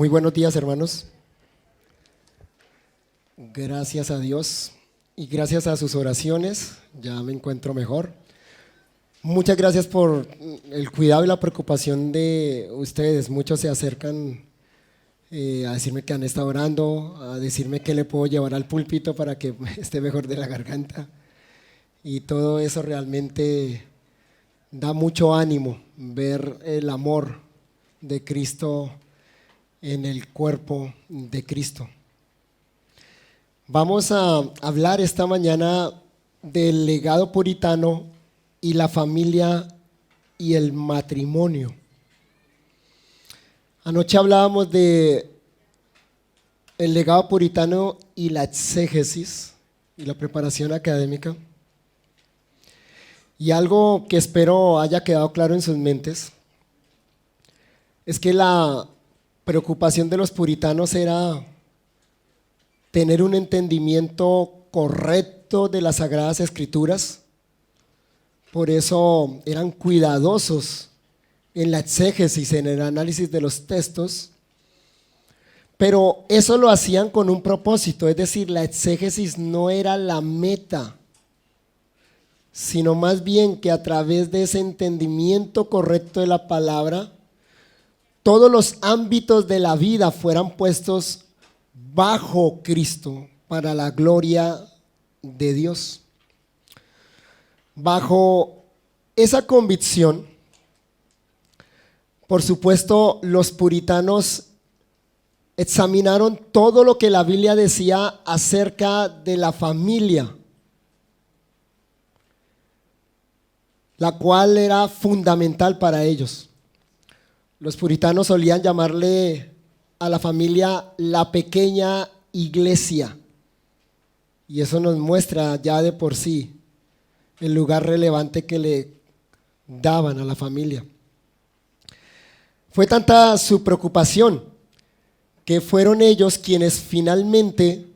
Muy buenos días, hermanos. Gracias a Dios y gracias a sus oraciones ya me encuentro mejor. Muchas gracias por el cuidado y la preocupación de ustedes. Muchos se acercan a decirme que han estado orando, a decirme que le puedo llevar al púlpito para que esté mejor de la garganta. Y todo eso realmente da mucho ánimo, ver el amor de Cristo en el cuerpo de Cristo. Vamos a hablar esta mañana del legado puritano y la familia y el matrimonio. Anoche hablábamos de el legado puritano y la exégesis y la preparación académica. Y algo que espero haya quedado claro en sus mentes es que la preocupación de los puritanos era tener un entendimiento correcto de las Sagradas Escrituras. Por eso eran cuidadosos en la exégesis, en el análisis de los textos, pero eso lo hacían con un propósito, es decir, la exégesis no era la meta, sino más bien que a través de ese entendimiento correcto de la palabra, todos los ámbitos de la vida fueran puestos bajo Cristo para la gloria de Dios. Bajo esa convicción, por supuesto, los puritanos examinaron todo lo que la Biblia decía acerca de la familia, la cual era fundamental para ellos. Los puritanos solían llamarle a la familia la pequeña iglesia, y eso nos muestra ya de por sí el lugar relevante que le daban a la familia. Fue tanta su preocupación que fueron ellos quienes finalmente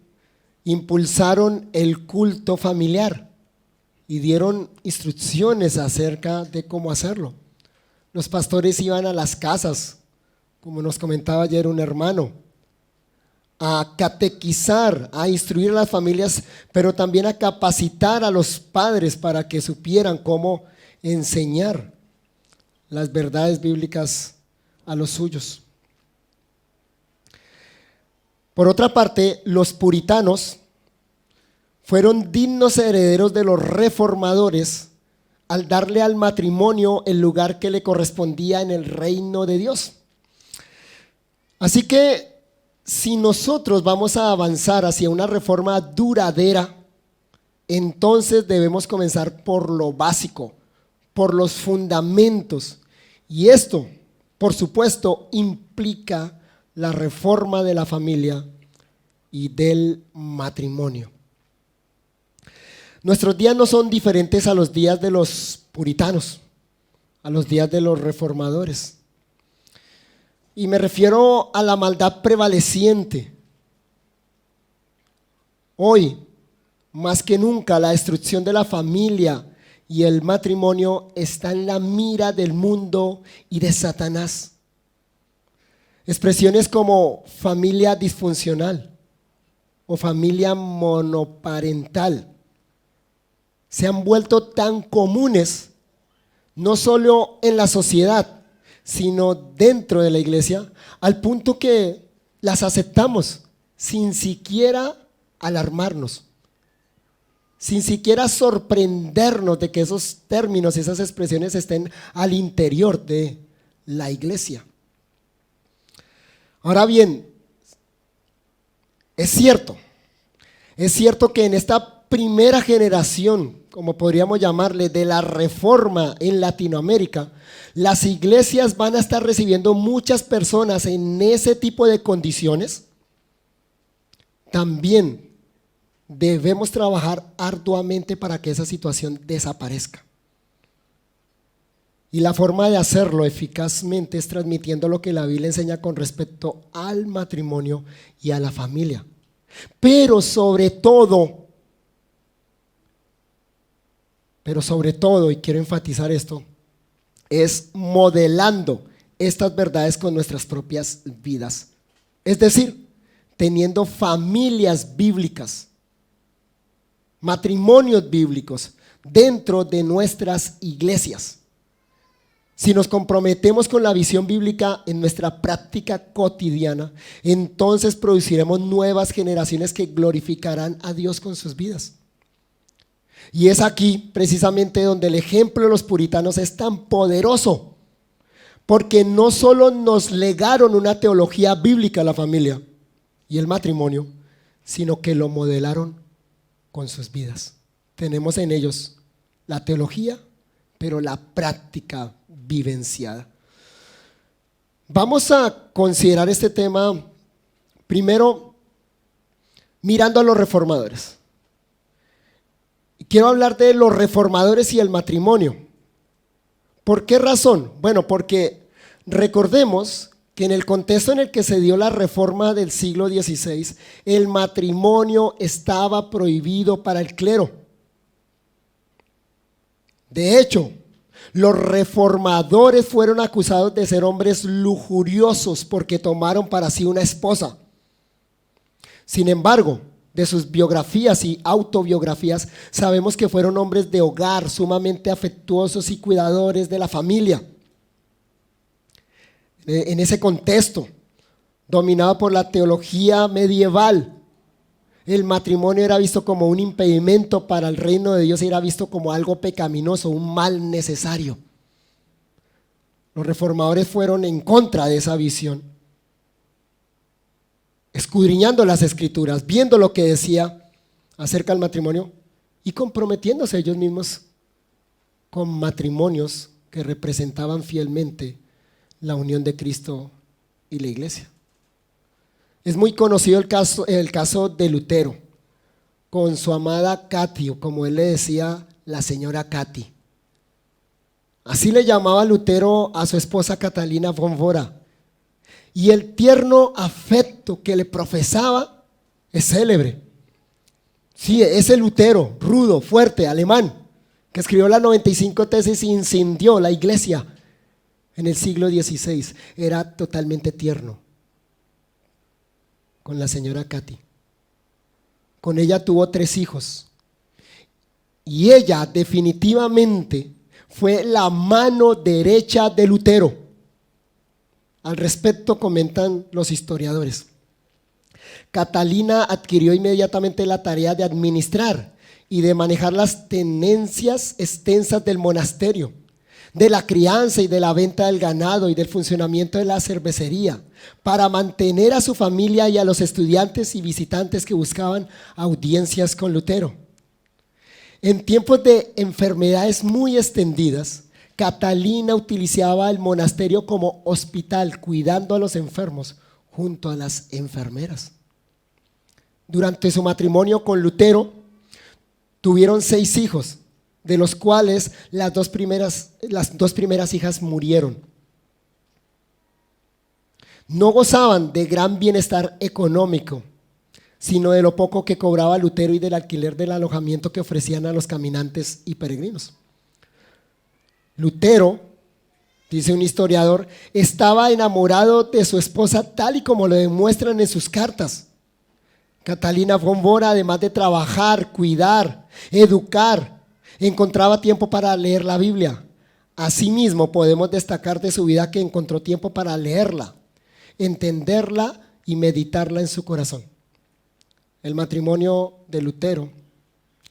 impulsaron el culto familiar y dieron instrucciones acerca de cómo hacerlo. Los pastores iban a las casas, como nos comentaba ayer un hermano, a catequizar, a instruir a las familias, pero también a capacitar a los padres para que supieran cómo enseñar las verdades bíblicas a los suyos. Por otra parte, los puritanos fueron dignos herederos de los reformadores al darle al matrimonio el lugar que le correspondía en el reino de Dios. Así que si nosotros vamos a avanzar hacia una reforma duradera, entonces debemos comenzar por lo básico, por los fundamentos. Y esto, por supuesto, implica la reforma de la familia y del matrimonio. Nuestros días no son diferentes a los días de los puritanos, a los días de los reformadores. Y me refiero a la maldad prevaleciente. Hoy, más que nunca, la destrucción de la familia y el matrimonio está en la mira del mundo y de Satanás. Expresiones como familia disfuncional o familia monoparental se han vuelto tan comunes, no solo en la sociedad, sino dentro de la iglesia, al punto que las aceptamos sin siquiera alarmarnos, sin siquiera sorprendernos de que esos términos, esas expresiones estén al interior de la iglesia. Ahora bien, es cierto que en esta primera generación, como podríamos llamarle, de la reforma en Latinoamérica, las iglesias van a estar recibiendo muchas personas en ese tipo de condiciones. También debemos trabajar arduamente para que esa situación desaparezca. Y la forma de hacerlo eficazmente es transmitiendo lo que la Biblia enseña con respecto al matrimonio y a la familia. Pero sobre todo, y quiero enfatizar esto, es modelando estas verdades con nuestras propias vidas Es decir, teniendo familias bíblicas, matrimonios bíblicos dentro de nuestras iglesias. Si nos comprometemos con la visión bíblica en nuestra práctica cotidiana, entonces produciremos nuevas generaciones que glorificarán a Dios con sus vidas. Y es aquí precisamente donde el ejemplo de los puritanos es tan poderoso, porque no solo nos legaron una teología bíblica a la familia y el matrimonio, sino que lo modelaron con sus vidas. Tenemos en ellos la teología, pero la práctica vivenciada. Vamos a considerar este tema primero mirando a los reformadores. Quiero hablar de los reformadores y el matrimonio. ¿Por qué razón? Bueno, porque recordemos que en el contexto en el que se dio la reforma del siglo XVI, el matrimonio estaba prohibido para el clero. De hecho, los reformadores fueron acusados de ser hombres lujuriosos porque tomaron para sí una esposa. Sin embargo, de sus biografías y autobiografías, sabemos que fueron hombres de hogar, sumamente afectuosos y cuidadores de la familia. En ese contexto, dominado por la teología medieval, el matrimonio era visto como un impedimento para el reino de Dios y era visto como algo pecaminoso, un mal necesario. Los reformadores fueron en contra de esa visión, escudriñando las escrituras, viendo lo que decía acerca del matrimonio y comprometiéndose ellos mismos con matrimonios que representaban fielmente la unión de Cristo y la iglesia. Es muy conocido el caso de Lutero con su amada Katy, o como él le decía, la señora Katy. Así le llamaba Lutero a su esposa Catalina von Bora. Y el tierno afecto que le profesaba es célebre. Sí, ese Lutero, rudo, fuerte, alemán, que escribió las 95 tesis e incendió la iglesia en el siglo XVI, era totalmente tierno con la señora Katy. Con ella tuvo 3 hijos. Y ella definitivamente fue la mano derecha de Lutero. Al respecto comentan los historiadores. Catalina adquirió inmediatamente la tarea de administrar y de manejar las tenencias extensas del monasterio, de la crianza y de la venta del ganado y del funcionamiento de la cervecería, para mantener a su familia y a los estudiantes y visitantes que buscaban audiencias con Lutero. En tiempos de enfermedades muy extendidas, Catalina utilizaba el monasterio como hospital, cuidando a los enfermos junto a las enfermeras. Durante su matrimonio con Lutero, tuvieron 6 hijos, de los cuales las dos primeras hijas murieron. No gozaban de gran bienestar económico, sino de lo poco que cobraba Lutero y del alquiler del alojamiento que ofrecían a los caminantes y peregrinos. Lutero, dice un historiador, estaba enamorado de su esposa tal y como lo demuestran en sus cartas. Catalina von Bora, además de trabajar, cuidar, educar, encontraba tiempo para leer la Biblia. Asimismo, podemos destacar de su vida que encontró tiempo para leerla, entenderla y meditarla en su corazón. El matrimonio de Lutero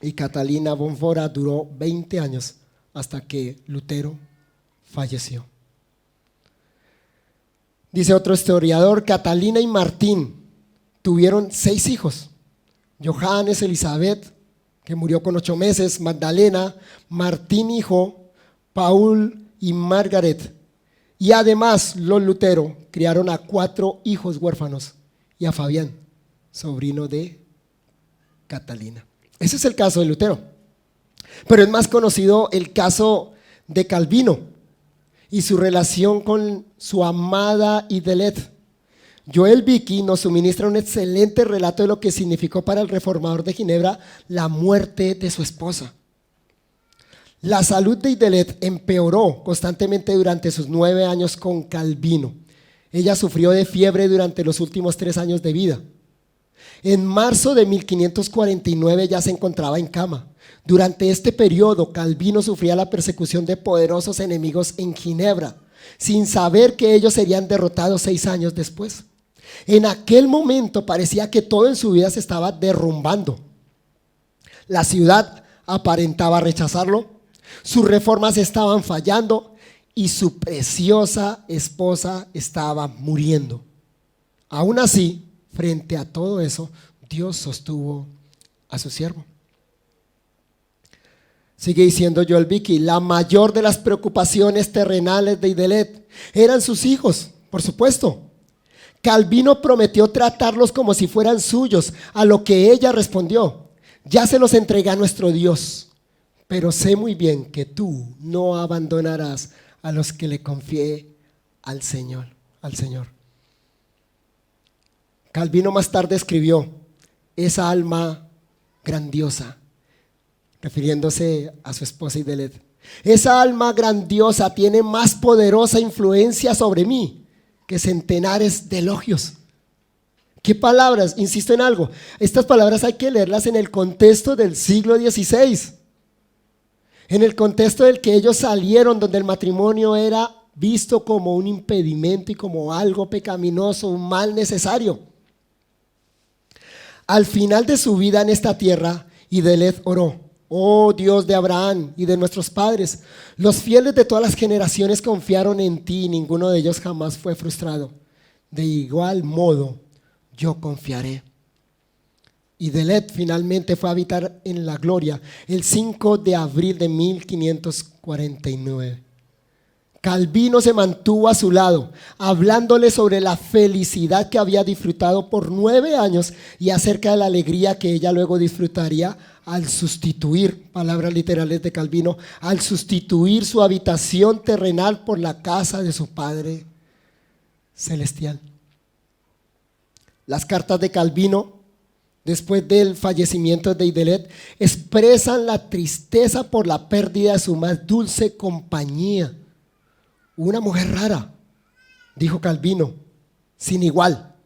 y Catalina von Bora duró 20 años hasta que Lutero falleció. Dice otro historiador, Catalina y Martín tuvieron 6 hijos: Johannes, Elizabeth, que murió con 8 meses, Magdalena, Martín hijo, Paul y Margaret. Y además los Lutero criaron a 4 hijos huérfanos y a Fabián, sobrino de Catalina. Ese es el caso de Lutero. Pero es más conocido el caso de Calvino y su relación con su amada Idelette. Joel Vicky nos suministra un excelente relato de lo que significó para el reformador de Ginebra la muerte de su esposa. La salud de Idelette empeoró constantemente durante sus 9 años con Calvino. Ella sufrió de fiebre durante los últimos 3 años de vida. En marzo de 1549 ya se encontraba en cama. Durante este periodo, Calvino sufría la persecución de poderosos enemigos en Ginebra, sin saber que ellos serían derrotados 6 años después. En aquel momento parecía que todo en su vida se estaba derrumbando. La ciudad aparentaba rechazarlo, sus reformas estaban fallando y su preciosa esposa estaba muriendo. Aún así, frente a todo eso, Dios sostuvo a su siervo. Sigue diciendo Joel Beeke, la mayor de las preocupaciones terrenales de Idelette eran sus hijos, por supuesto. Calvino prometió tratarlos como si fueran suyos, a lo que ella respondió: ya se los entregué a nuestro Dios, pero sé muy bien que tú no abandonarás a los que le confié al Señor. Calvino más tarde escribió: esa alma grandiosa, refiriéndose a su esposa Idelette, esa alma grandiosa tiene más poderosa influencia sobre mí que centenares de elogios. ¿Qué palabras? Insisto en algo, estas palabras hay que leerlas en el contexto del siglo XVI, en el contexto del que ellos salieron, donde el matrimonio era visto como un impedimento y como algo pecaminoso, un mal necesario. Al final de su vida en esta tierra, Idelette oró: oh Dios de Abraham y de nuestros padres, los fieles de todas las generaciones confiaron en ti y ninguno de ellos jamás fue frustrado. De igual modo, yo confiaré. Idelette finalmente fue a habitar en la gloria el 5 de abril de 1549. Calvino se mantuvo a su lado, hablándole sobre la felicidad que había disfrutado por 9 años y acerca de la alegría que ella luego disfrutaría al sustituir, palabras literales de Calvino, al sustituir su habitación terrenal por la casa de su Padre celestial. Las cartas de Calvino, después del fallecimiento de Idelette, expresan la tristeza por la pérdida de su más dulce compañía. Una mujer rara, dijo Calvino, sin igual.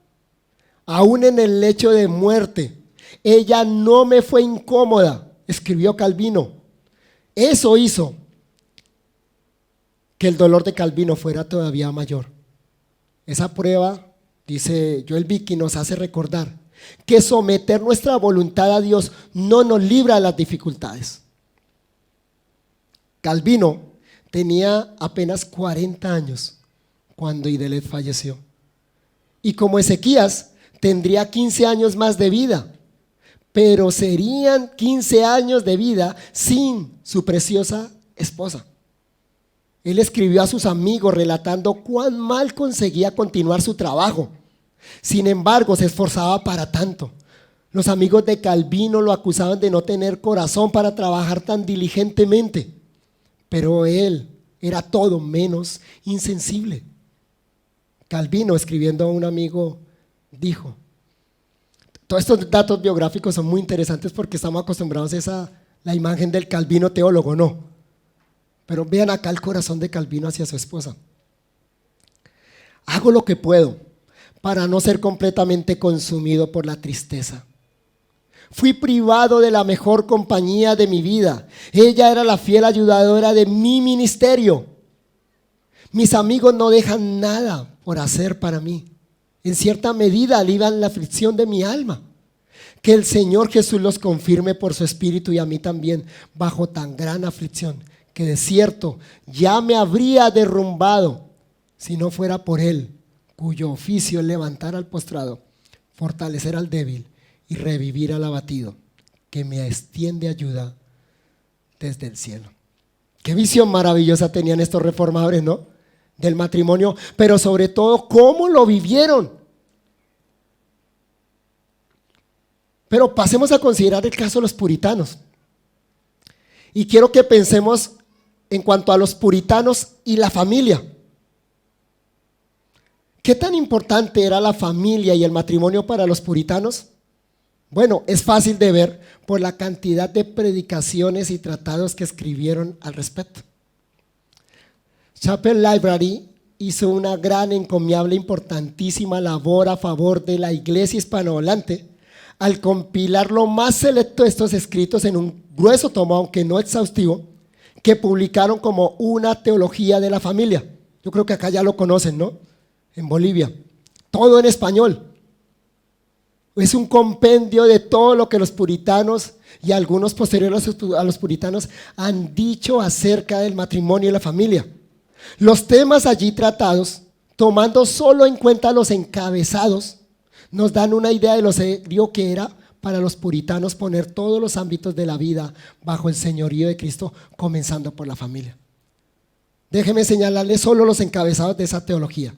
Aún en el lecho de muerte, ella no me fue incómoda, escribió Calvino. Eso hizo que el dolor de Calvino fuera todavía mayor. Esa prueba, dice Joel Beeke, nos hace recordar que someter nuestra voluntad a Dios no nos libra de las dificultades. Calvino tenía apenas 40 años cuando Idelette falleció. Y como Ezequías, tendría 15 años más de vida, pero serían 15 años de vida sin su preciosa esposa. Él escribió a sus amigos relatando cuán mal conseguía continuar su trabajo. Sin embargo, se esforzaba para tanto. Los amigos de Calvino lo acusaban de no tener corazón para trabajar tan diligentemente. Pero él era todo menos insensible. Calvino, escribiendo a un amigo, dijo: todos estos datos biográficos son muy interesantes porque estamos acostumbrados a la imagen del Calvino teólogo, no. Pero vean acá el corazón de Calvino hacia su esposa. Hago lo que puedo para no ser completamente consumido por la tristeza. Fui privado de la mejor compañía de mi vida. Ella era la fiel ayudadora de mi ministerio. Mis amigos no dejan nada por hacer para mí. En cierta medida alivian la aflicción de mi alma. Que el Señor Jesús los confirme por su Espíritu y a mí también bajo tan gran aflicción, que de cierto ya me habría derrumbado si no fuera por Él, cuyo oficio es levantar al postrado, fortalecer al débil y revivir al abatido, que me extiende ayuda desde el cielo. Qué visión maravillosa tenían estos reformadores, ¿no? Del matrimonio, pero sobre todo, ¿cómo lo vivieron? Pero pasemos a considerar el caso de los puritanos. Y quiero que pensemos en cuanto a los puritanos y la familia. ¿Qué tan importante era la familia y el matrimonio para los puritanos? Bueno, es fácil de ver por la cantidad de predicaciones y tratados que escribieron al respecto. Chapel Library hizo una gran, encomiable, importantísima labor a favor de la iglesia hispanohablante al compilar lo más selecto de estos escritos en un grueso tomo, aunque no exhaustivo, que publicaron como una teología de la familia. Yo creo que acá ya lo conocen, ¿no? En Bolivia. Todo en español. Es un compendio de todo lo que los puritanos y algunos posteriores a los puritanos han dicho acerca del matrimonio y la familia. Los temas allí tratados, tomando solo en cuenta los encabezados, nos dan una idea de lo serio que era para los puritanos poner todos los ámbitos de la vida bajo el señorío de Cristo, comenzando por la familia. Déjeme señalarles solo los encabezados de esa teología.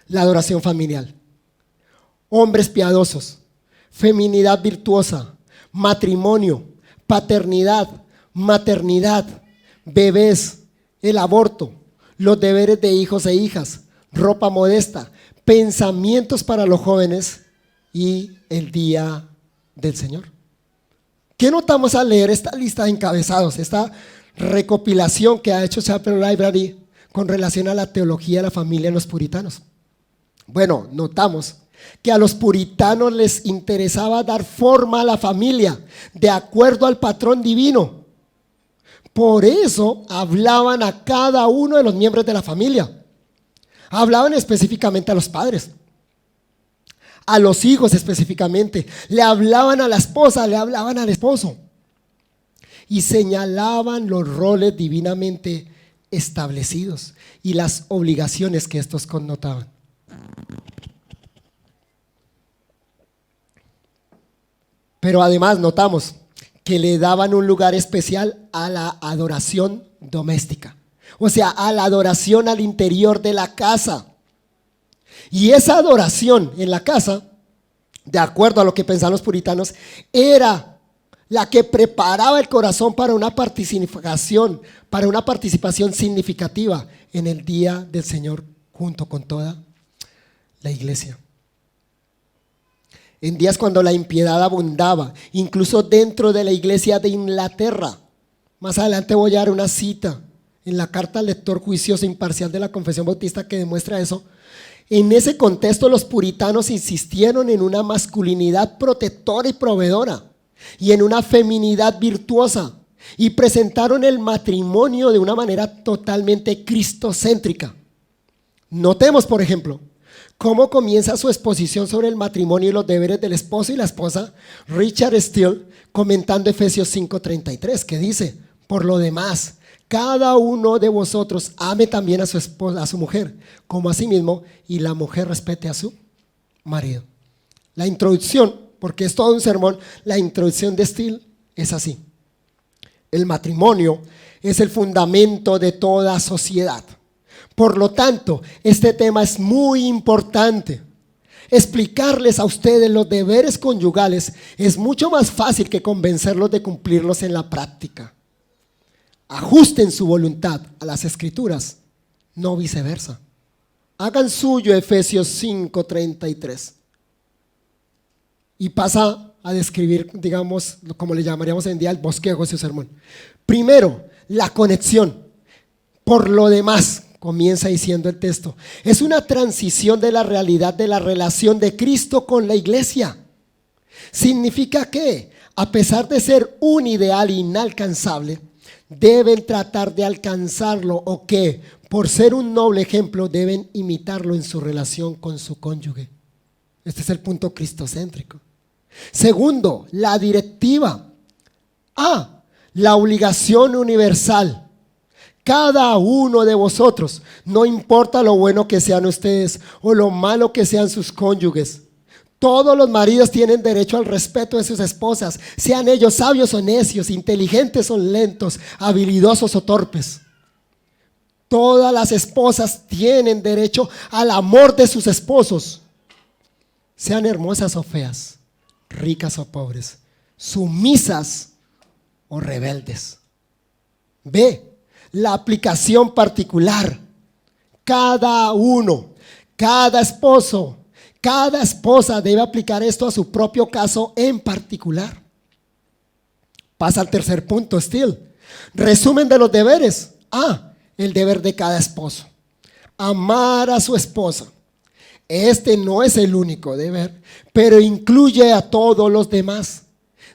La adoración familiar, hombres piadosos, feminidad virtuosa, matrimonio, paternidad, maternidad, bebés, el aborto, los deberes de hijos e hijas, ropa modesta, pensamientos para los jóvenes y el día del Señor. ¿Qué notamos al leer esta lista de encabezados, esta recopilación que ha hecho Chapel Library con relación a la teología de la familia en los puritanos? Bueno, notamos que a los puritanos les interesaba dar forma a la familia de acuerdo al patrón divino. Por eso hablaban a cada uno de los miembros de la familia. Hablaban específicamente a los padres, a los hijos específicamente, le hablaban a la esposa, le hablaban al esposo y señalaban los roles divinamente establecidos y las obligaciones que estos connotaban. Pero además notamos que le daban un lugar especial a la adoración doméstica, o sea, a la adoración al interior de la casa. Y esa adoración en la casa, de acuerdo a lo que pensaban los puritanos, era la que preparaba el corazón para una participación significativa en el día del Señor junto con toda la iglesia. En días cuando la impiedad abundaba, incluso dentro de la iglesia de Inglaterra. Más adelante voy a dar una cita en la carta al lector juicioso imparcial de la Confesión Bautista que demuestra eso. En ese contexto los puritanos insistieron en una masculinidad protectora y proveedora y en una feminidad virtuosa y presentaron el matrimonio de una manera totalmente cristocéntrica. Notemos, por ejemplo, cómo comienza su exposición sobre el matrimonio y los deberes del esposo y la esposa Richard Steele comentando Efesios 5:33, que dice: por lo demás, cada uno de vosotros ame también a su esposa, a su mujer, como a sí mismo, y la mujer respete a su marido. La introducción, porque es todo un sermón, la introducción de Steele es así: el matrimonio es el fundamento de toda sociedad. Por lo tanto, este tema es muy importante. Explicarles a ustedes los deberes conyugales es mucho más fácil que convencerlos de cumplirlos en la práctica. Ajusten su voluntad a las Escrituras, no viceversa. Hagan suyo Efesios 5:33. Y pasa a describir, digamos, como le llamaríamos hoy en día, el bosquejo de su sermón. Primero, la conexión. Por lo demás, comienza diciendo el texto, es una transición de la realidad de la relación de Cristo con la iglesia. Significa que, a pesar de ser un ideal inalcanzable, deben tratar de alcanzarlo, o que, por ser un noble ejemplo, deben imitarlo en su relación con su cónyuge. Este es el punto cristocéntrico. Segundo, la directiva. La obligación universal. Cada uno de vosotros, no importa lo bueno que sean ustedes o lo malo que sean sus cónyuges, todos los maridos tienen derecho al respeto de sus esposas, sean ellos sabios o necios, inteligentes o lentos, habilidosos o torpes. Todas las esposas tienen derecho al amor de sus esposos, sean hermosas o feas, ricas o pobres, sumisas o rebeldes. B, la aplicación particular. Cada uno, cada esposo, cada esposa debe aplicar esto a su propio caso en particular. Pasa al tercer punto, Steele. Resumen de los deberes. El deber de cada esposo. amar a su esposa. Este no es el único deber, pero incluye a todos los demás.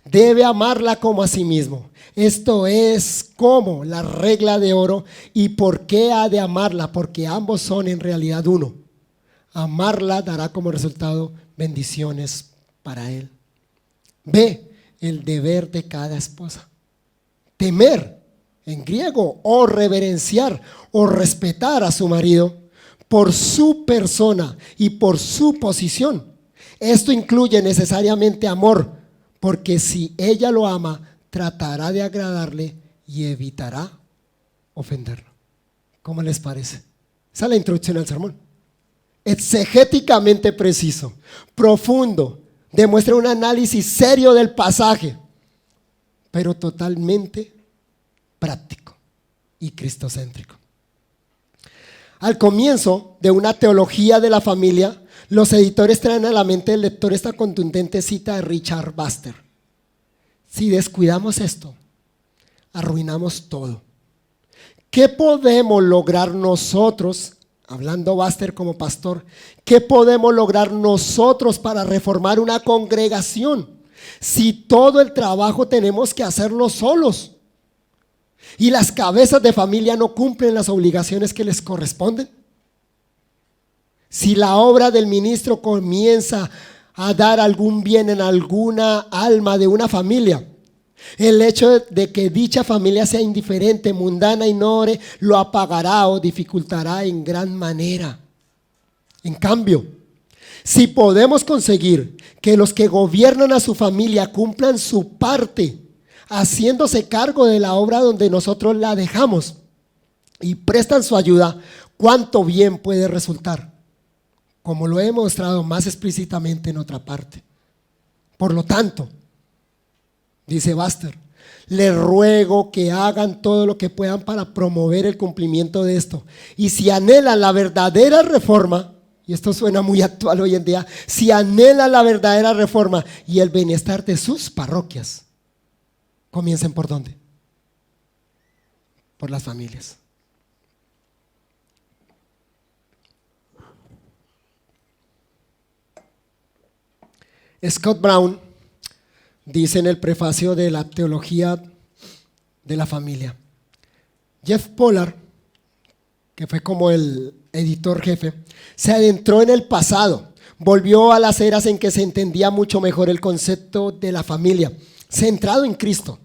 Debe amarla como a sí mismo. Esto es como la regla de oro. ¿Y por qué ha de amarla? Porque ambos son en realidad uno. Amarla dará como resultado bendiciones para él. Ve el deber de cada esposa. Temer, en griego, o reverenciar o respetar a su marido por su persona y por su posición. Esto incluye necesariamente amor, porque si ella lo ama, tratará de agradarle y evitará ofenderlo. ¿Cómo les parece? Esa es la introducción al sermón. Exegéticamente preciso, profundo, demuestra un análisis serio del pasaje, pero totalmente práctico y cristocéntrico. Al comienzo de una teología de la familia, los editores traen a la mente del lector esta contundente cita de Richard Baxter: si descuidamos esto, arruinamos todo. ¿Qué podemos lograr nosotros? Hablando Baxter como pastor, ¿qué podemos lograr nosotros para reformar una congregación si todo el trabajo tenemos que hacerlo solos? ¿Y las cabezas de familia no cumplen las obligaciones que les corresponden? Si la obra del ministro comienza a dar algún bien en alguna alma de una familia, el hecho de que dicha familia sea indiferente, mundana, ignore, lo apagará o dificultará en gran manera. En cambio, si podemos conseguir que los que gobiernan a su familia cumplan su parte, haciéndose cargo de la obra donde nosotros la dejamos y prestan su ayuda, cuánto bien puede resultar, como lo he mostrado más explícitamente en otra parte. Por lo tanto, dice Baxter, les ruego que hagan todo lo que puedan para promover el cumplimiento de esto. Y si anhelan la verdadera reforma, y esto suena muy actual hoy en día, si anhelan la verdadera reforma y el bienestar de sus parroquias, comiencen ¿por dónde? Por las familias. Scott Brown dice en el prefacio de la teología de la familia: Jeff Pollard, que fue como el editor jefe, se adentró en el pasado, volvió a las eras en que se entendía mucho mejor el concepto de la familia, centrado en Cristo.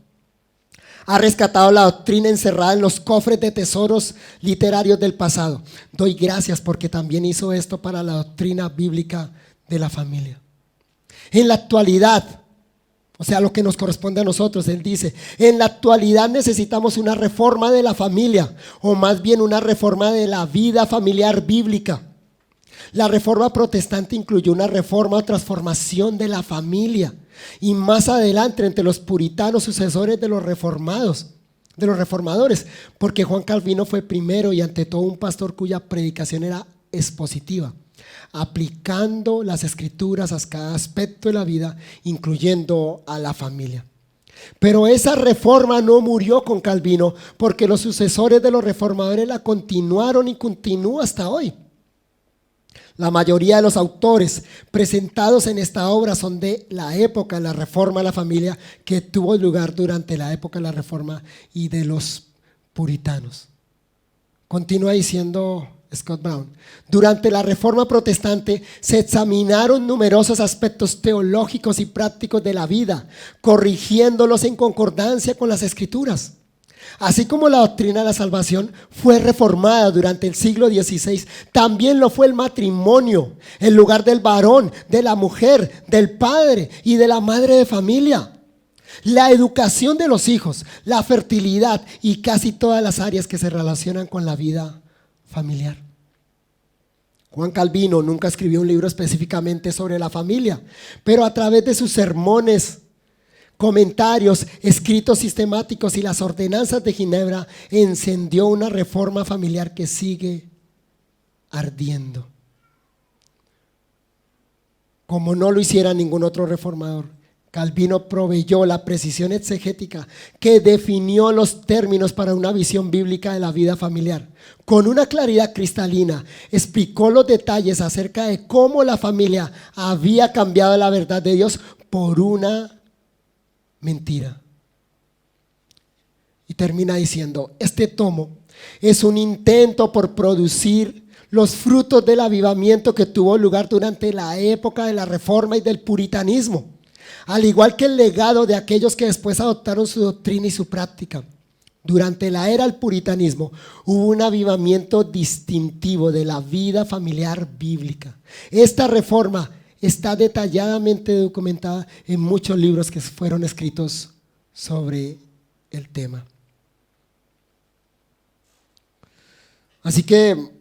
Ha rescatado la doctrina encerrada en los cofres de tesoros literarios del pasado. Doy gracias porque también hizo esto para la doctrina bíblica de la familia. En la actualidad, o sea, lo que nos corresponde a nosotros, él dice, en la actualidad necesitamos una reforma de la familia, o más bien una reforma de la vida familiar bíblica. La reforma protestante incluyó una reforma o transformación de la familia, y más adelante entre los puritanos, sucesores de los reformadores, porque Juan Calvino fue primero y ante todo un pastor cuya predicación era expositiva, aplicando las escrituras a cada aspecto de la vida, incluyendo a la familia. Pero esa reforma no murió con Calvino, porque los sucesores de los reformadores la continuaron y continúa hasta hoy. La mayoría de los autores presentados en esta obra son de la época de la reforma de la familia, que tuvo lugar durante la época de la reforma y de los puritanos. Continúa diciendo Scott Brown: durante la reforma protestante se examinaron numerosos aspectos teológicos y prácticos de la vida, corrigiéndolos en concordancia con las escrituras. Así como la doctrina de la salvación fue reformada durante el siglo XVI, también lo fue el matrimonio, el lugar del varón, de la mujer, del padre y de la madre de familia, la educación de los hijos, la fertilidad y casi todas las áreas que se relacionan con la vida familiar. Juan Calvino nunca escribió un libro específicamente sobre la familia, pero a través de sus sermones, comentarios, escritos sistemáticos y las ordenanzas de Ginebra, encendió una reforma familiar que sigue ardiendo, como no lo hiciera ningún otro reformador Calvino proveyó la precisión exegética que definió los términos para una visión bíblica de la vida familiar. Con una claridad cristalina, explicó los detalles acerca de cómo la familia había cambiado la verdad de Dios por una mentira. Y termina diciendo, este tomo es un intento por producir los frutos del avivamiento que tuvo lugar durante la época de la Reforma y del puritanismo, al igual que el legado de aquellos que después adoptaron su doctrina y su práctica. Durante la era del puritanismo hubo un avivamiento distintivo de la vida familiar bíblica. Esta reforma está detalladamente documentada en muchos libros que fueron escritos sobre el tema. Así que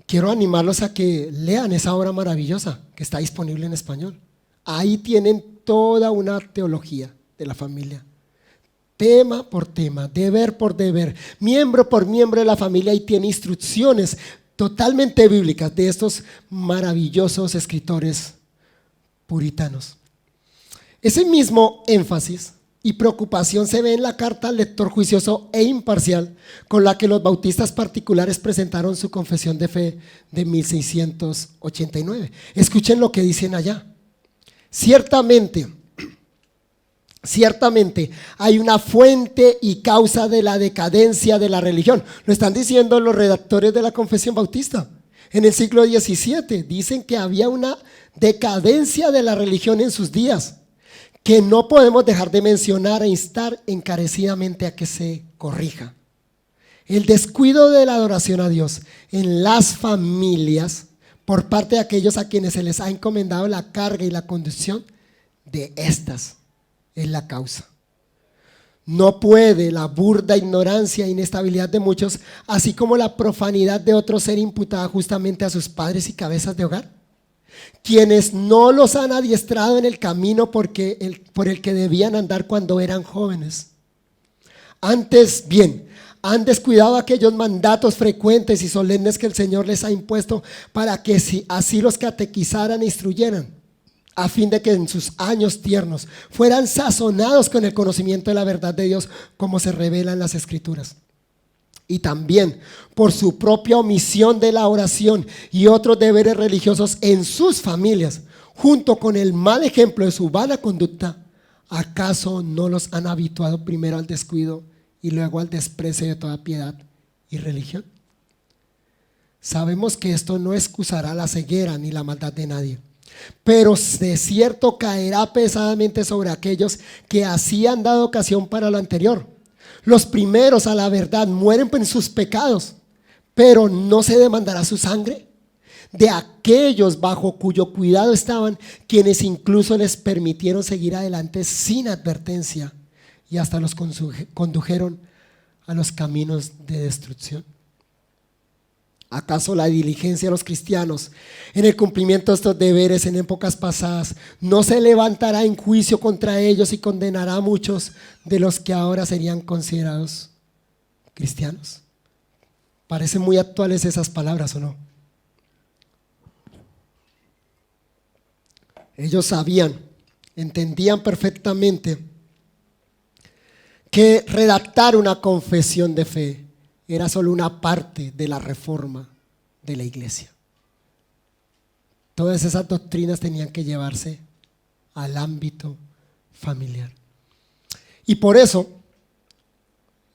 quiero animarlos a que lean esa obra maravillosa que está disponible en español. Ahí tienen toda una teología de la familia, tema por tema, deber por deber, miembro por miembro de la familia, y tiene instrucciones totalmente bíblicas de estos maravillosos escritores puritanos. Ese mismo énfasis y preocupación se ve en la carta al lector juicioso e imparcial con la que los bautistas particulares presentaron su confesión de fe de 1689. Escuchen lo que dicen allá. Ciertamente hay una fuente y causa de la decadencia de la religión. Lo están diciendo los redactores de la Confesión Bautista. En el siglo XVII dicen que había una decadencia de la religión en sus días, que no podemos dejar de mencionar e instar encarecidamente a que se corrija. El descuido de la adoración a Dios en las familias por parte de aquellos a quienes se les ha encomendado la carga y la conducción de estas es la causa. No puede la burda ignorancia e inestabilidad de muchos, así como la profanidad de otros, ser imputada justamente a sus padres y cabezas de hogar, quienes no los han adiestrado en el camino por el que debían andar cuando eran jóvenes. Antes bien, han descuidado aquellos mandatos frecuentes y solemnes que el Señor les ha impuesto para que así los catequizaran e instruyeran, a fin de que en sus años tiernos fueran sazonados con el conocimiento de la verdad de Dios, como se revela en las Escrituras. Y también por su propia omisión de la oración y otros deberes religiosos en sus familias, junto con el mal ejemplo de su vana conducta, ¿acaso no los han habituado primero al descuido y luego al desprecio de toda piedad y religión? Sabemos que esto no excusará la ceguera ni la maldad de nadie, pero de cierto caerá pesadamente sobre aquellos que así han dado ocasión para lo anterior. Los primeros a la verdad mueren en sus pecados, pero no se demandará su sangre de aquellos bajo cuyo cuidado estaban, quienes incluso les permitieron seguir adelante sin advertencia y hasta los condujeron a los caminos de destrucción. ¿Acaso la diligencia de los cristianos en el cumplimiento de estos deberes en épocas pasadas no se levantará en juicio contra ellos y condenará a muchos de los que ahora serían considerados cristianos? Parecen muy actuales esas palabras, ¿o no? Ellos sabían, entendían perfectamente que redactar una confesión de fe era solo una parte de la reforma de la iglesia. Todas esas doctrinas tenían que llevarse al ámbito familiar. Y por eso,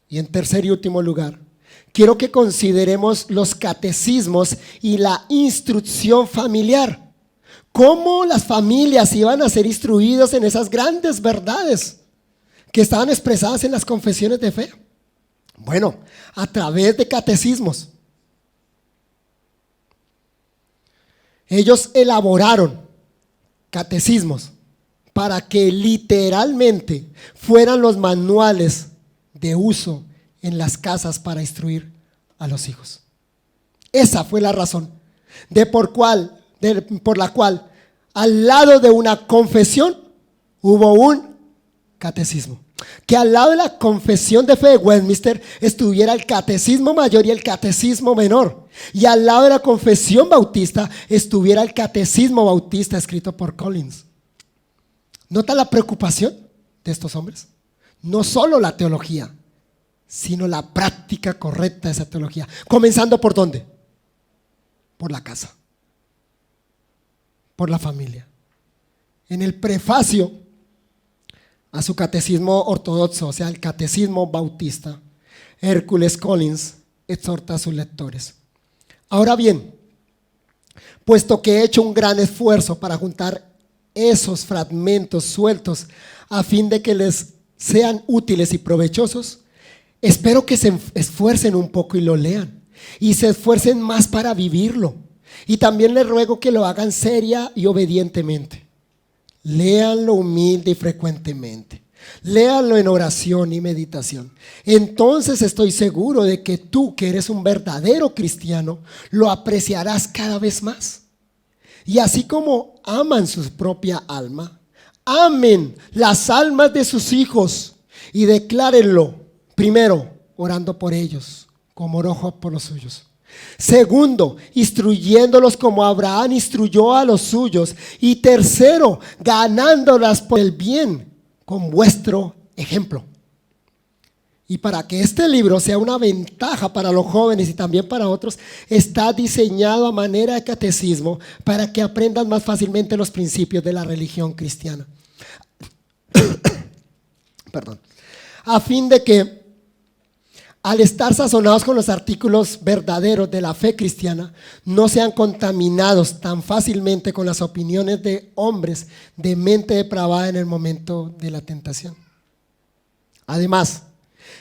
y en tercer y último lugar, quiero que consideremos los catecismos y la instrucción familiar. Cómo las familias iban a ser instruidas en esas grandes verdades que estaban expresadas en las confesiones de fe. Bueno, a través de catecismos. Ellos elaboraron catecismos para que literalmente fueran los manuales de uso en las casas para instruir a los hijos. Esa fue la razón por la cual al lado de una confesión hubo un catecismo. Que al lado de la confesión de fe de Westminster estuviera el catecismo mayor y el catecismo menor, y al lado de la confesión bautista estuviera el catecismo bautista escrito por Collins. ¿Nota la preocupación de estos hombres? No solo la teología, sino la práctica correcta de esa teología. ¿Comenzando por dónde? Por la casa, por la familia. En el prefacio a su catecismo ortodoxo, o sea, el catecismo bautista, Hércules Collins exhorta a sus lectores: ahora bien, puesto que he hecho un gran esfuerzo para juntar esos fragmentos sueltos a fin de que les sean útiles y provechosos, espero que se esfuercen un poco y lo lean, y se esfuercen más para vivirlo. Y también les ruego que lo hagan seria y obedientemente. Léanlo humilde y frecuentemente. Léanlo en oración y meditación. Entonces estoy seguro de que tú, que eres un verdadero cristiano, lo apreciarás cada vez más. Y así como aman su propia alma, amen las almas de sus hijos y declárenlo. Primero, orando por ellos, como oró por los suyos. Segundo, instruyéndolos como Abraham instruyó a los suyos. Y tercero, ganándolas por el bien con vuestro ejemplo. Y para que este libro sea una ventaja para los jóvenes y también para otros, está diseñado a manera de catecismo para que aprendan más fácilmente los principios de la religión cristiana. Perdón. A fin de que, al estar sazonados con los artículos verdaderos de la fe cristiana, no sean contaminados tan fácilmente con las opiniones de hombres de mente depravada en el momento de la tentación. Además,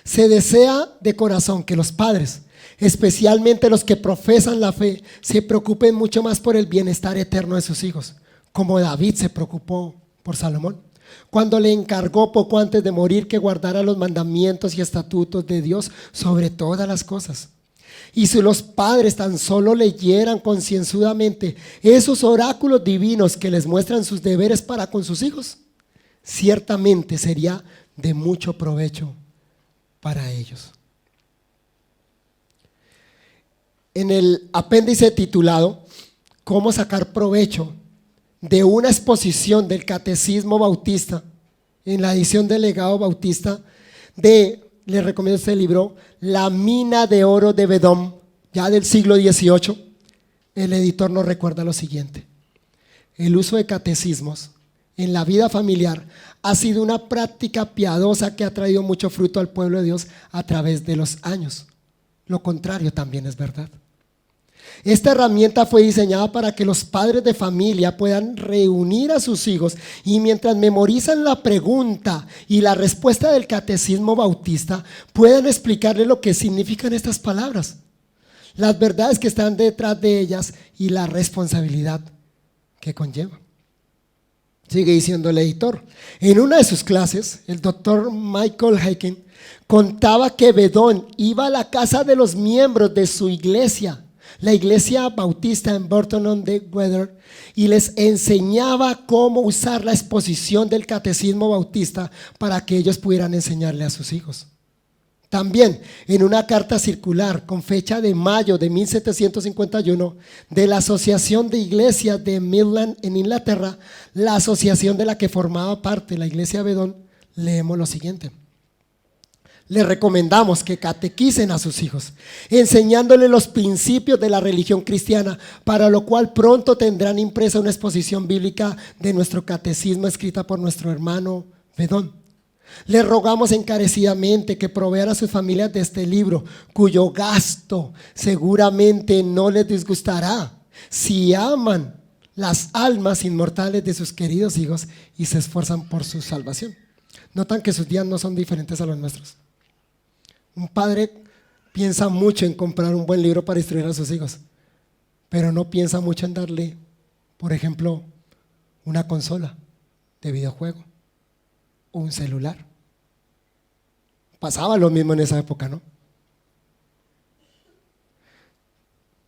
se desea de corazón que los padres, especialmente los que profesan la fe, se preocupen mucho más por el bienestar eterno de sus hijos, como David se preocupó por Salomón, cuando le encargó poco antes de morir que guardara los mandamientos y estatutos de Dios sobre todas las cosas. Y si los padres tan solo leyeran concienzudamente esos oráculos divinos que les muestran sus deberes para con sus hijos, ciertamente sería de mucho provecho para ellos. En el apéndice titulado ¿Cómo sacar provecho de una exposición del Catecismo Bautista, en la edición del Legado Bautista les recomiendo este libro, La mina de oro de Bedón, ya del siglo XVIII, el editor nos recuerda lo siguiente: el uso de catecismos en la vida familiar ha sido una práctica piadosa que ha traído mucho fruto al pueblo de Dios a través de los años. Lo contrario también es verdad. Esta herramienta fue diseñada para que los padres de familia puedan reunir a sus hijos y mientras memorizan la pregunta y la respuesta del catecismo bautista, puedan explicarle lo que significan estas palabras, las verdades que están detrás de ellas y la responsabilidad que conlleva. Sigue diciendo el editor: en una de sus clases, el doctor Michael Heiken contaba que Bedón iba a la casa de los miembros de su iglesia, la iglesia bautista en Burton-on-the-Weather, y les enseñaba cómo usar la exposición del catecismo bautista para que ellos pudieran enseñarle a sus hijos. También en una carta circular con fecha de mayo de 1751 de la Asociación de Iglesias de Midland en Inglaterra, la asociación de la que formaba parte la iglesia Bedón, leemos lo siguiente: les recomendamos que catequicen a sus hijos, enseñándoles los principios de la religión cristiana, para lo cual pronto tendrán impresa una exposición bíblica de nuestro catecismo escrita por nuestro hermano Bedón. Les rogamos encarecidamente que provean a sus familias de este libro, cuyo gasto seguramente no les disgustará si aman las almas inmortales de sus queridos hijos y se esfuerzan por su salvación. Notan que sus días no son diferentes a los nuestros. Un padre piensa mucho en comprar un buen libro para instruir a sus hijos, pero no piensa mucho en darle, por ejemplo, una consola de videojuego o un celular. Pasaba lo mismo en esa época, ¿no?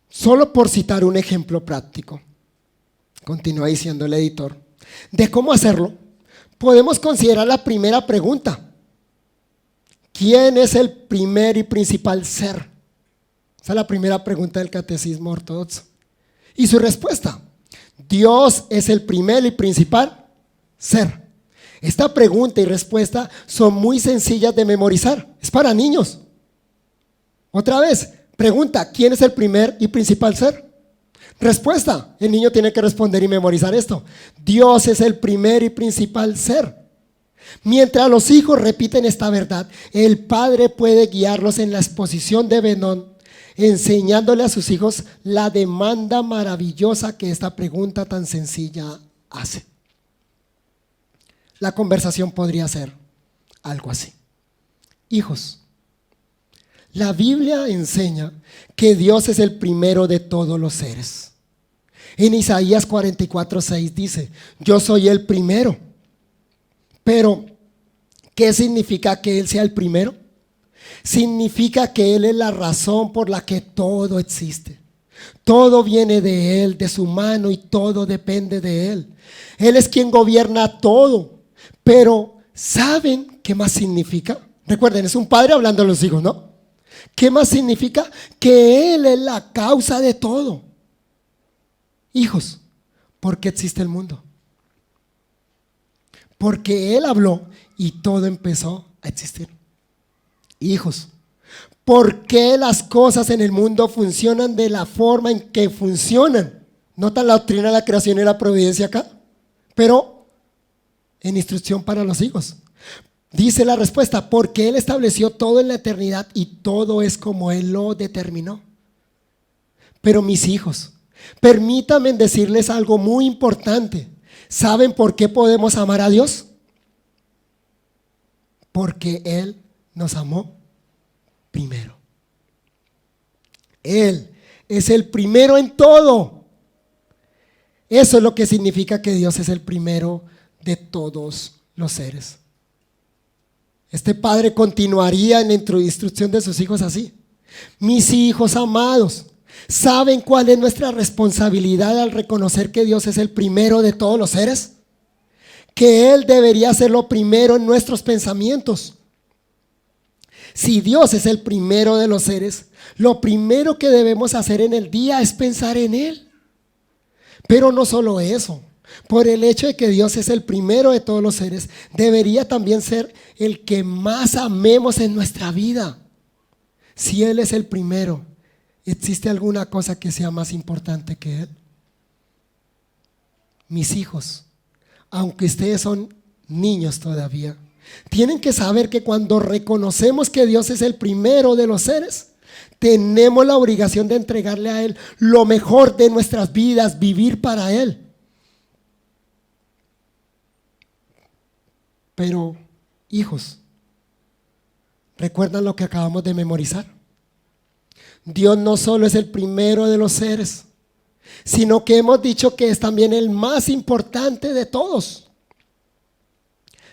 Solo por citar un ejemplo práctico, continúa diciendo el editor, de cómo hacerlo, podemos considerar la primera pregunta: ¿quién es el primer y principal ser? Esa es la primera pregunta del catecismo ortodoxo. Y su respuesta: Dios es el primer y principal ser. Esta pregunta y respuesta son muy sencillas de memorizar. Es para niños. Otra vez, pregunta, ¿quién es el primer y principal ser? Respuesta, el niño tiene que responder y memorizar esto. Dios es el primer y principal ser. Mientras los hijos repiten esta verdad, el padre puede guiarlos en la exposición de Benón, enseñándole a sus hijos la demanda maravillosa que esta pregunta tan sencilla hace. La conversación podría ser algo así. Hijos, la Biblia enseña que Dios es el primero de todos los seres. En Isaías 44:6 dice, yo soy el primero. Pero, ¿qué significa que Él sea el primero? Significa que Él es la razón por la que todo existe. Todo viene de Él, de su mano, y todo depende de Él. Él es quien gobierna todo. Pero, ¿saben qué más significa? Recuerden, es un padre hablando a los hijos, ¿no? ¿Qué más significa? Que Él es la causa de todo. Hijos, ¿por qué existe el mundo? Porque Él habló y todo empezó a existir. Hijos, ¿por qué las cosas en el mundo funcionan de la forma en que funcionan? ¿Notan la doctrina de la creación y la providencia acá? Pero en instrucción para los hijos. Dice la respuesta, porque Él estableció todo en la eternidad y todo es como Él lo determinó. Pero mis hijos, permítanme decirles algo muy importante. ¿Saben por qué podemos amar a Dios? Porque Él nos amó primero. Él es el primero en todo. Eso es lo que significa que Dios es el primero de todos los seres. Este padre continuaría en la instrucción de sus hijos así. Mis hijos amados, ¿saben cuál es nuestra responsabilidad al reconocer que Dios es el primero de todos los seres? Que Él debería ser lo primero en nuestros pensamientos. Si Dios es el primero de los seres, lo primero que debemos hacer en el día es pensar en Él. Pero no solo eso, por el hecho de que Dios es el primero de todos los seres, debería también ser el que más amemos en nuestra vida. Si Él es el primero, ¿existe alguna cosa que sea más importante que Él? Mis hijos, aunque ustedes son niños todavía, tienen que saber que cuando reconocemos que Dios es el primero de los seres, tenemos la obligación de entregarle a Él lo mejor de nuestras vidas, vivir para Él. Pero, hijos, ¿recuerdan lo que acabamos de memorizar? Dios no solo es el primero de los seres, sino que hemos dicho que es también el más importante de todos.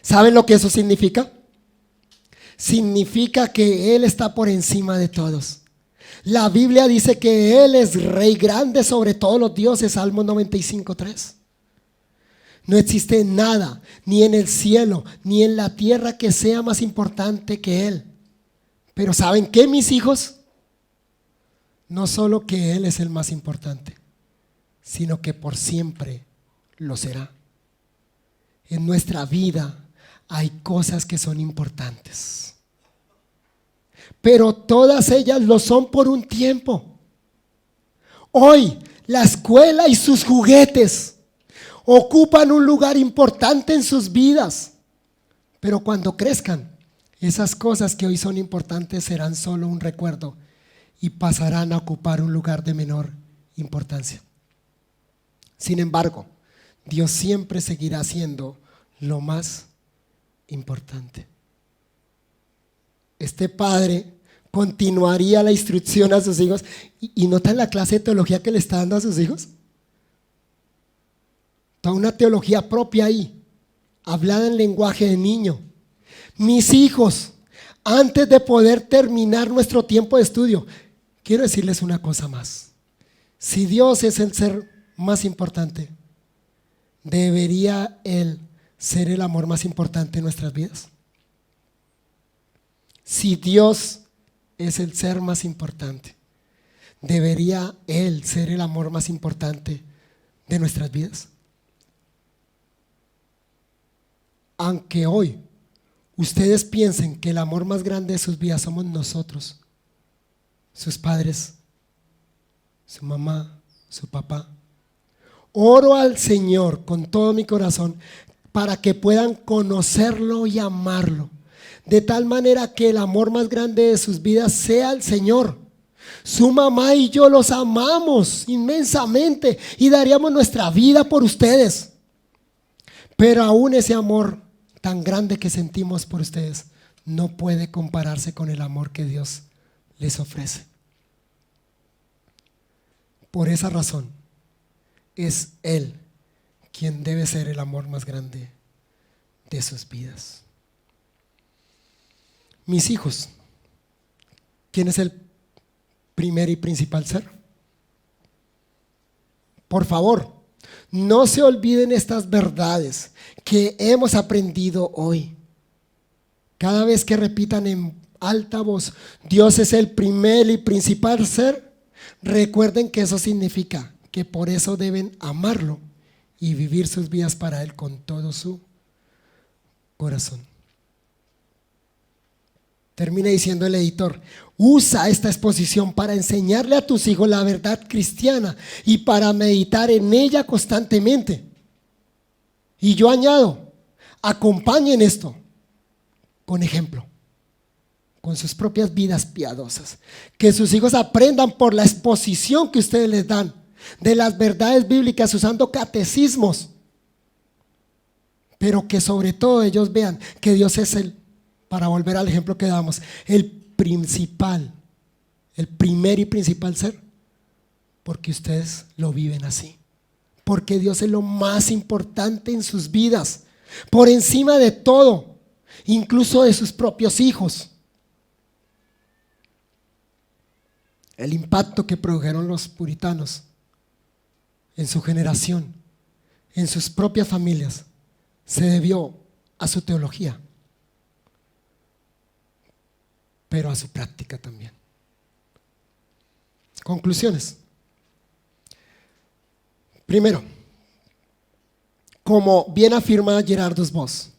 ¿Saben lo que eso significa? Significa que Él está por encima de todos. La Biblia dice que Él es Rey grande sobre todos los dioses, Salmo 95:3. No existe nada, ni en el cielo, ni en la tierra, que sea más importante que Él. Pero ¿saben qué, mis hijos? No solo que Él es el más importante, sino que por siempre lo será. En nuestra vida hay cosas que son importantes, pero todas ellas lo son por un tiempo. Hoy la escuela y sus juguetes ocupan un lugar importante en sus vidas, pero cuando crezcan, esas cosas que hoy son importantes serán solo un recuerdo y pasarán a ocupar un lugar de menor importancia. Sin embargo, Dios siempre seguirá siendo lo más importante. Este padre continuaría la instrucción a sus hijos y notan la clase de teología que le está dando a sus hijos. Toda una teología propia ahí, hablada en lenguaje de niño. Mis hijos, antes de poder terminar nuestro tiempo de estudio, quiero decirles una cosa más. Si Dios es el ser más importante, ¿debería Él ser el amor más importante en nuestras vidas? Si Dios es el ser más importante, ¿debería Él ser el amor más importante de nuestras vidas? aunque hoy ustedes piensen que el amor más grande de sus vidas somos nosotros, sus padres, su mamá, su papá, oro al Señor con todo mi corazón para que puedan conocerlo y amarlo, de tal manera que el amor más grande de sus vidas sea el Señor. Su mamá y yo los amamos inmensamente y daríamos nuestra vida por ustedes. Pero aún ese amor tan grande que sentimos por ustedes no puede compararse con el amor que Dios les ofrece. Por esa razón, es Él quien debe ser el amor más grande de sus vidas. Mis hijos, ¿quién es el primer y principal ser? Por favor, no se olviden estas verdades que hemos aprendido hoy. Cada vez que repitan en alta voz, Dios es el primer y principal ser, recuerden que eso significa que por eso deben amarlo y vivir sus vidas para Él con todo su corazón. Termina diciendo el editor: usa esta exposición para enseñarle a tus hijos la verdad cristiana y para meditar en ella constantemente. Y yo añado, acompañen esto con ejemplo, con sus propias vidas piadosas. Que sus hijos aprendan por la exposición que ustedes les dan de las verdades bíblicas usando catecismos, pero que sobre todo ellos vean que Dios es para volver al ejemplo que damos, el principal, el primer y principal ser, porque ustedes lo viven así, porque Dios es lo más importante en sus vidas, por encima de todo, incluso de sus propios hijos. El impacto que produjeron los puritanos en su generación, en sus propias familias, se debió a su teología, pero a su práctica también. Conclusiones. Primero, como bien afirma Gerardus Voss,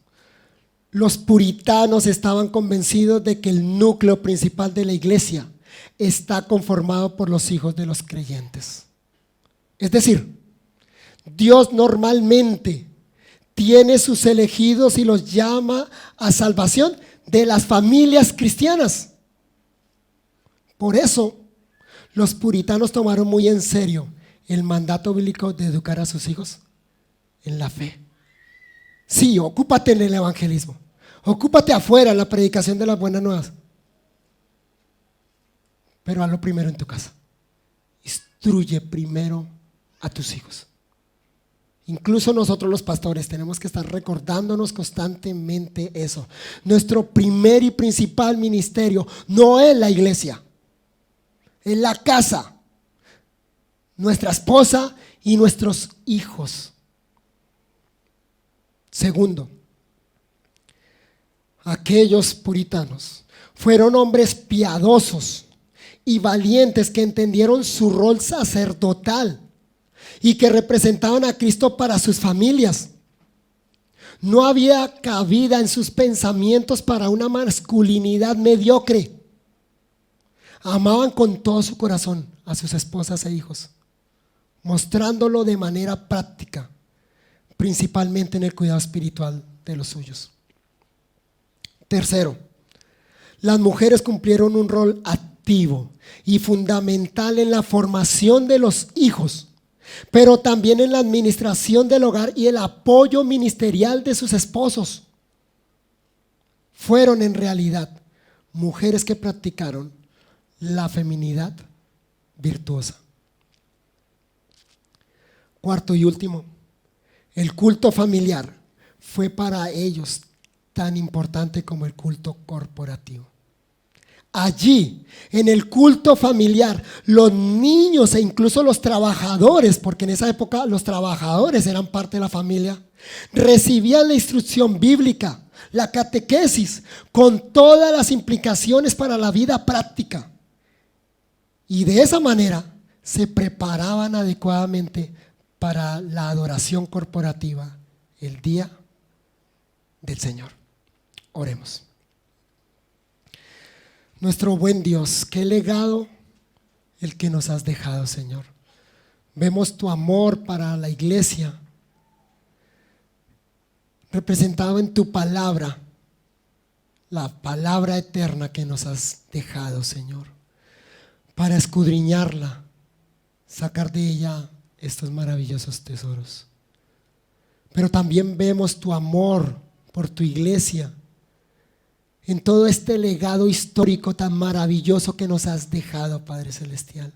los puritanos estaban convencidos de que el núcleo principal de la iglesia está conformado por los hijos de los creyentes. Es decir, Dios normalmente tiene sus elegidos y los llama a salvación de las familias cristianas. Por eso, los puritanos tomaron muy en serio el mandato bíblico de educar a sus hijos en la fe. Sí, ocúpate en el evangelismo, ocúpate afuera en la predicación de las buenas nuevas, pero hazlo primero en tu casa. Instruye primero a tus hijos. Incluso nosotros los pastores tenemos que estar recordándonos constantemente eso. Nuestro primer y principal ministerio no es la iglesia, es la casa, nuestra esposa y nuestros hijos. Segundo, aquellos puritanos fueron hombres piadosos y valientes que entendieron su rol sacerdotal y que representaban a Cristo para sus familias. No había cabida en sus pensamientos para una masculinidad mediocre. Amaban con todo su corazón a sus esposas e hijos, mostrándolo de manera práctica, principalmente en el cuidado espiritual de los suyos. Tercero, las mujeres cumplieron un rol activo y fundamental en la formación de los hijos, pero también en la administración del hogar y el apoyo ministerial de sus esposos. Fueron en realidad mujeres que practicaron la feminidad virtuosa. Cuarto y último, el culto familiar fue para ellos tan importante como el culto corporativo. Allí, en el culto familiar, los niños e incluso los trabajadores, porque en esa época los trabajadores eran parte de la familia, recibían la instrucción bíblica, la catequesis, con todas las implicaciones para la vida práctica. Y de esa manera se preparaban adecuadamente para la adoración corporativa el día del Señor. Oremos. Nuestro buen Dios, qué legado el que nos has dejado, Señor. Vemos tu amor para la iglesia representado en tu palabra, la palabra eterna que nos has dejado, Señor, para escudriñarla, sacar de ella estos maravillosos tesoros. Pero también vemos tu amor por tu iglesia en todo este legado histórico tan maravilloso que nos has dejado, Padre Celestial.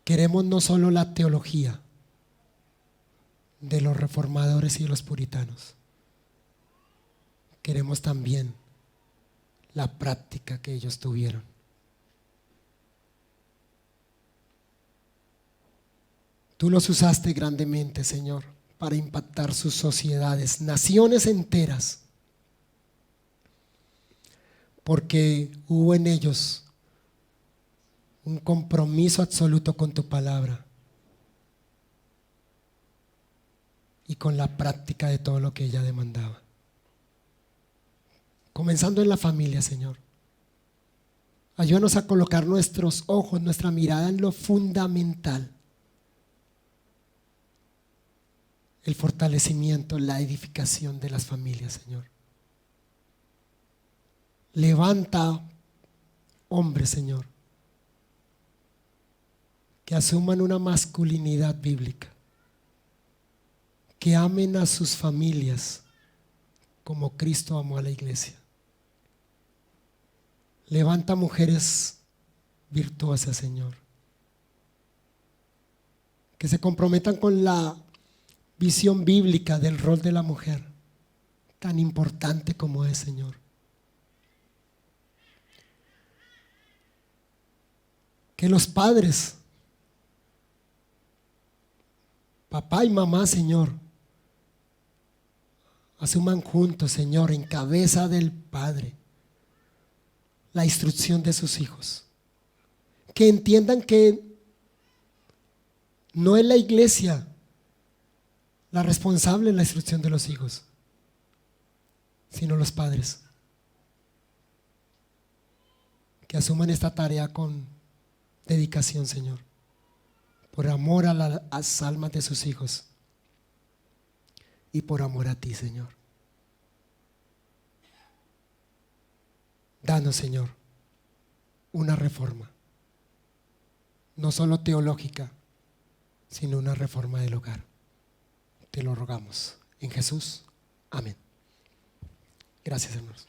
Queremos no solo la teología de los reformadores y los puritanos, queremos también la práctica que ellos tuvieron. Tú los usaste grandemente, Señor, para impactar sus sociedades, naciones enteras, porque hubo en ellos un compromiso absoluto con tu palabra y con la práctica de todo lo que ella demandaba. Comenzando en la familia, Señor. Ayúdanos a colocar nuestros ojos, nuestra mirada en lo fundamental. El fortalecimiento, la edificación de las familias, Señor. Levanta hombres, Señor, que asuman una masculinidad bíblica, que amen a sus familias como Cristo amó a la iglesia. Levanta mujeres virtuosas, Señor, que se comprometan con la visión bíblica del rol de la mujer, tan importante como es, Señor. Que los padres, papá y mamá, Señor, asuman juntos, Señor, en cabeza del Padre, la instrucción de sus hijos. Que entiendan que no es la iglesia la responsable en la instrucción de los hijos, sino los padres. Que asuman esta tarea con dedicación, Señor, por amor a las almas de sus hijos y por amor a ti, Señor. Danos, Señor, una reforma, no solo teológica, sino una reforma del hogar. Te lo rogamos en Jesús. Amén. Gracias, hermanos.